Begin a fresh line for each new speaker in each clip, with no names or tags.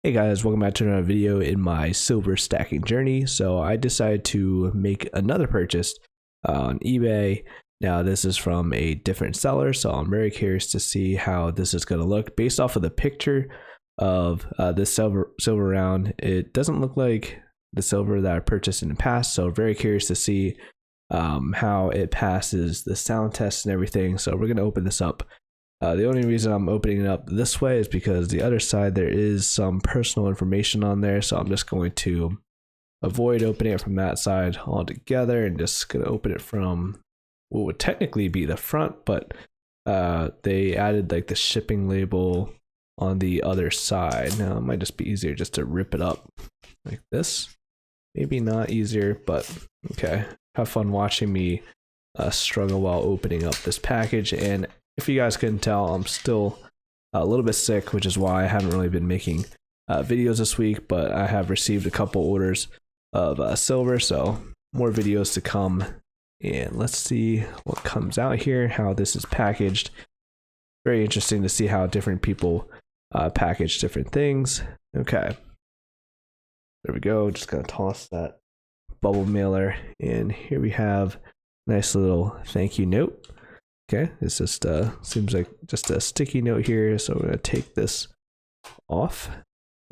Hey guys, welcome back to another video in my silver stacking journey. So I decided to make another purchase on eBay. Now this is from a different seller, so I'm very curious to see how this is going to look. Based off of the picture of this silver round, it doesn't look like the silver that I purchased in the past, so very curious to see how it passes the sound test and everything. So we're going to open this up. The only reason I'm opening it up this way is because the other side there is some personal information on there, so I'm just going to avoid opening it from that side altogether and just going to open it from what would technically be the front, but they added like the shipping label on the other side. Now it might just be easier just to rip it up like this. Maybe not easier, but okay. Have fun watching me struggle while opening up this package. And if you guys couldn't tell, I'm still a little bit sick, which is why I haven't really been making videos this week, but I have received a couple orders of silver, so more videos to come. And let's see what comes out here, how this is packaged. Very interesting to see how different people package different things. Okay, there we go. Just gonna toss that bubble mailer, and here we have a nice little thank you note. Okay, it's just seems like just a sticky note here, so we're gonna take this off,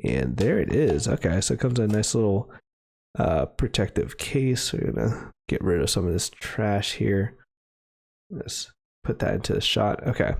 and there it is. Okay, so it comes in a nice little protective case. We're gonna get rid of some of this trash here. Let's put that into the shot. Okay,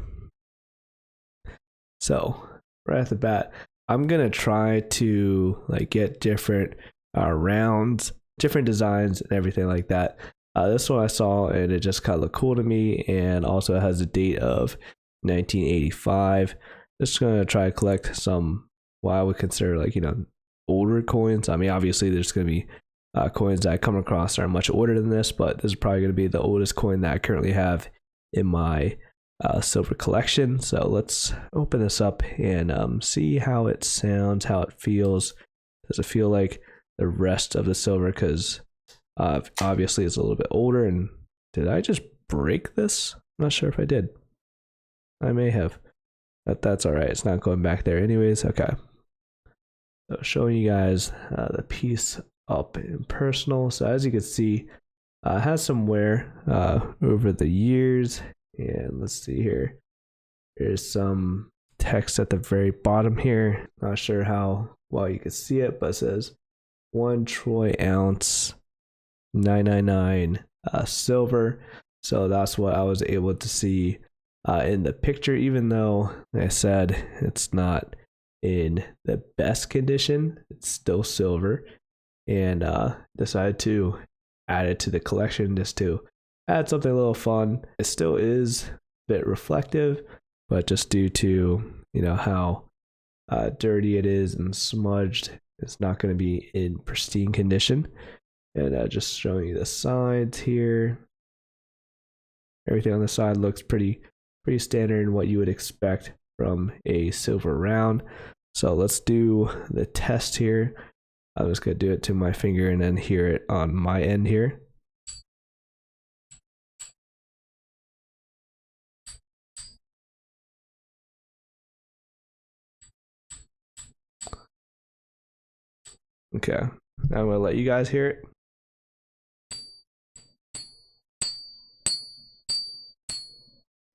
so right off the bat, I'm gonna try to like get different rounds, different designs, and everything like that. This one I saw and it just kind of looked cool to me, and also it has a date of 1985. Just gonna try to collect some what I would consider like, older coins. I mean, obviously there's gonna be coins that I come across that are much older than this, but this is probably gonna be the oldest coin that I currently have in my silver collection. So let's open this up and see how it sounds, how it feels. Does it feel like the rest of the silver? Because obviously it's a little bit older. And did I just break this? I'm not sure if I did. I may have, but that's all right. It's not going back there anyways. Okay, so showing you guys the piece up in personal. So as you can see, it has some wear over the years. And let's see here, there's some text at the very bottom here. Not sure how well you can see it, but it says 1 troy ounce 999 silver. So that's what I was able to see in the picture, even though like I said it's not in the best condition. It's still silver, and decided to add it to the collection just to add something a little fun. It still is a bit reflective, but just due to how dirty it is and smudged, it's not going to be in pristine condition. And just showing you the sides here. Everything on the side looks pretty standard in what you would expect from a silver round. So let's do the test here. I'm just going to do it to my finger and then hear it on my end here. Okay, now I'm going to let you guys hear it.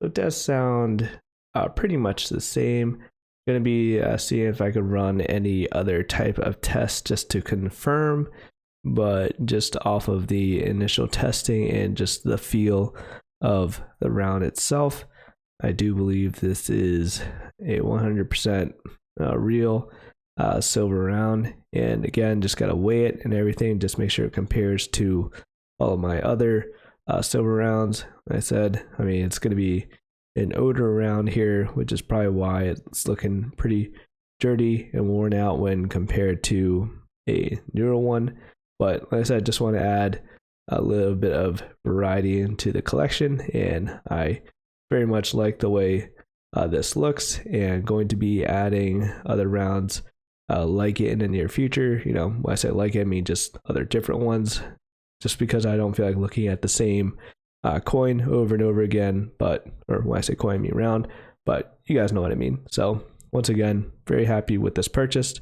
It does sound pretty much the same. Going to be seeing if I could run any other type of test just to confirm, but just off of the initial testing and just the feel of the round itself, I do believe this is a 100% real silver round. And again, just got to weigh it and everything, just make sure it compares to all of my other silver rounds. Like I said, I mean, it's going to be an older round here, which is probably why it's looking pretty dirty and worn out when compared to a newer one. But like I said, just want to add a little bit of variety into the collection, and I very much like the way this looks, and going to be adding other rounds like it in the near future. When I say like it, I mean just other different ones, just because I don't feel like looking at the same coin over and over again. But, or when I say coin, I mean round, but you guys know what I mean. So once again, very happy with this purchase.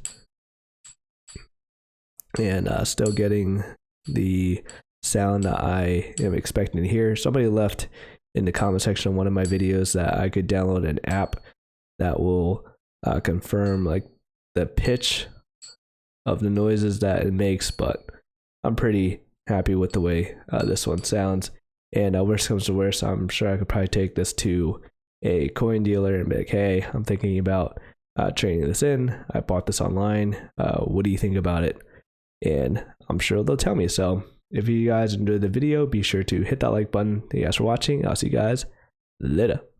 and still getting the sound that I am expecting to hear. Somebody left in the comment section of one of my videos that I could download an app that will confirm like the pitch of the noises that it makes, but I'm pretty happy with the way this one sounds. And worst comes to worst, I'm sure I could probably take this to a coin dealer and be like, hey, I'm thinking about trading this in. I bought this online. What do you think about it? And I'm sure they'll tell me. So if you guys enjoyed the video, be sure to hit that like button. Thank you guys for watching. I'll see you guys later.